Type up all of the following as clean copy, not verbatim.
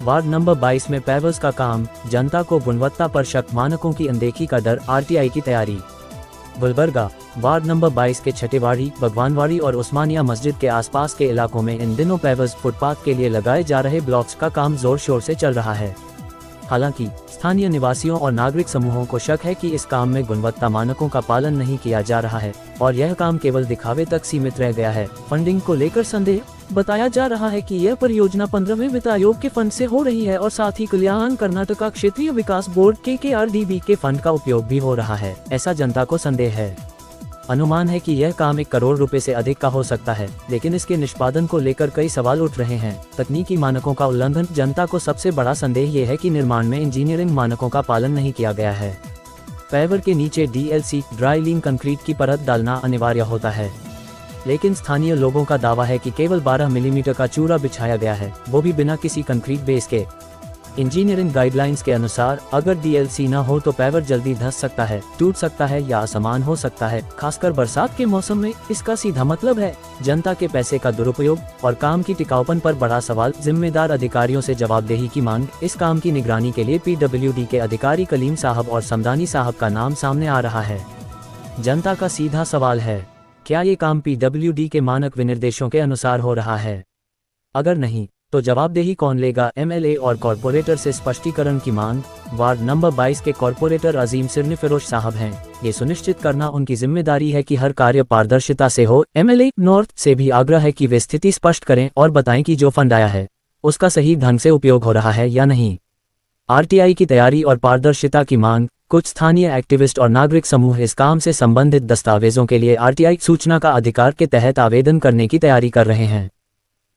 Ward number 22 में pavers का काम, जनता को गुणवत्ता पर शक, मानकों की अनदेखी का डर, आरटीआई की तैयारी। गुलबर्गा, वार्ड नंबर 22 के छठेवाड़ी, भगवानवाड़ी और उस्मानिया मस्जिद के आसपास के इलाकों में इन दिनों पेवर्स फुटपाथ के लिए लगाए जा रहे ब्लॉक्स का काम जोर शोर से चल रहा है। हालांकि स्थानीय निवासियों और नागरिक समूहों को शक है कि इस काम में गुणवत्ता मानकों का पालन नहीं किया जा रहा है और यह काम केवल दिखावे तक सीमित रह गया है। फंडिंग को लेकर संदेह, बताया जा रहा है कि यह परियोजना 15वें वित्त आयोग के फंड से हो रही है और साथ ही कल्याण कर्नाटका क्षेत्रीय विकास बोर्ड KKRDB के फंड का उपयोग भी हो रहा है, ऐसा जनता को संदेह है। अनुमान है कि यह काम 1 करोड़ रुपए से अधिक का हो सकता है, लेकिन इसके निष्पादन को लेकर कई सवाल उठ रहे हैं। तकनीकी मानकों का उल्लंघन। जनता को सबसे बड़ा संदेह ये है कि निर्माण में इंजीनियरिंग मानकों का पालन नहीं किया गया है। पेवर के नीचे DLC ड्राई लीन कंक्रीट की परत डालना अनिवार्य होता है, लेकिन स्थानीय लोगों का दावा है कि केवल 12 मिलीमीटर का चूरा बिछाया गया है, वो भी बिना किसी कंक्रीट बेस के। इंजीनियरिंग गाइडलाइंस के अनुसार अगर DLC न हो तो पेवर जल्दी धंस सकता है, टूट सकता है या असमान हो सकता है, खासकर बरसात के मौसम में। इसका सीधा मतलब है जनता के पैसे का दुरुपयोग और काम की टिकाऊपन पर बड़ा सवाल। जिम्मेदार अधिकारियों से जवाबदेही की मांग। इस काम की निगरानी के लिए PWD के अधिकारी कलीम साहब और समदानी साहब का नाम सामने आ रहा है। जनता का सीधा सवाल है, क्या ये काम PWD के मानक विनिर्देशों के अनुसार हो रहा है? अगर नहीं तो जवाबदेही कौन लेगा? MLA और कॉरपोरेटर से स्पष्टीकरण की मांग। वार्ड नंबर 22 के कॉरपोरेटर अजीम सिरनिफिरोज साहब हैं। ये सुनिश्चित करना उनकी जिम्मेदारी है कि हर कार्य पारदर्शिता से हो। MLA नॉर्थ से भी आग्रह है कि वे स्थिति स्पष्ट करें और बताएं कि जो फंड आया है उसका सही ढंग से उपयोग हो रहा है या नहीं। RTI की तैयारी और पारदर्शिता की मांग। कुछ स्थानीय एक्टिविस्ट और नागरिक समूह इस काम से संबंधित दस्तावेजों के लिए RTI सूचना का अधिकार के तहत आवेदन करने की तैयारी कर रहे हैं।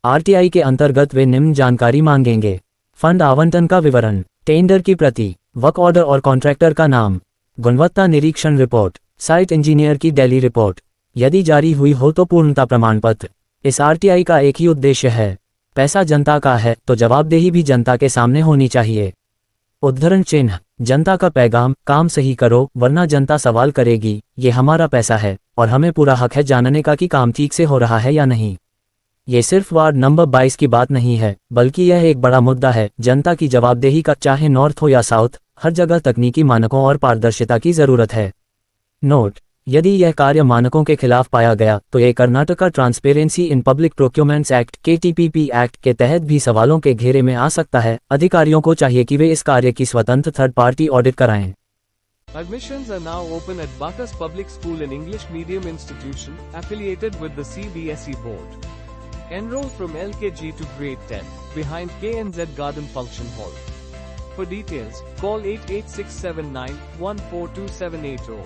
RTI के अंतर्गत वे निम्न जानकारी मांगेंगे: फंड आवंटन का विवरण, टेंडर की प्रति, वर्क ऑर्डर और कॉन्ट्रैक्टर का नाम, गुणवत्ता निरीक्षण रिपोर्ट, साइट इंजीनियर की डेली रिपोर्ट, यदि जारी हुई हो तो पूर्णता प्रमाण पत्र। इस RTI का एक ही उद्देश्य है, पैसा जनता का है तो जवाबदेही भी जनता के सामने होनी चाहिए। उद्धरण चिन्ह, जनता का पैगाम, काम सही करो वरना जनता सवाल करेगी। ये हमारा पैसा है और हमें पूरा हक है जानने का कि काम ठीक से हो रहा है या नहीं। ये सिर्फ वार्ड नंबर 22 की बात नहीं है, बल्कि यह एक बड़ा मुद्दा है जनता की जवाबदेही का। चाहे नॉर्थ हो या साउथ, हर जगह तकनीकी मानकों और पारदर्शिता की जरूरत है। नोट: यदि यह कार्य मानकों के खिलाफ पाया गया तो ये Karnataka transparency in public procurements act KTPP act के तहत भी सवालों के घेरे में आ सकता है। अधिकारियों को चाहिए कि वे इस कार्य की स्वतंत्र थर्ड पार्टी ऑडिट कराएं। Admissions are now open at Bacchus Public School, an English medium institution affiliated with the CBSE board. Enroll from LKG to grade 10 behind KNZ Garden Function Hall. For details, call 88679 142780.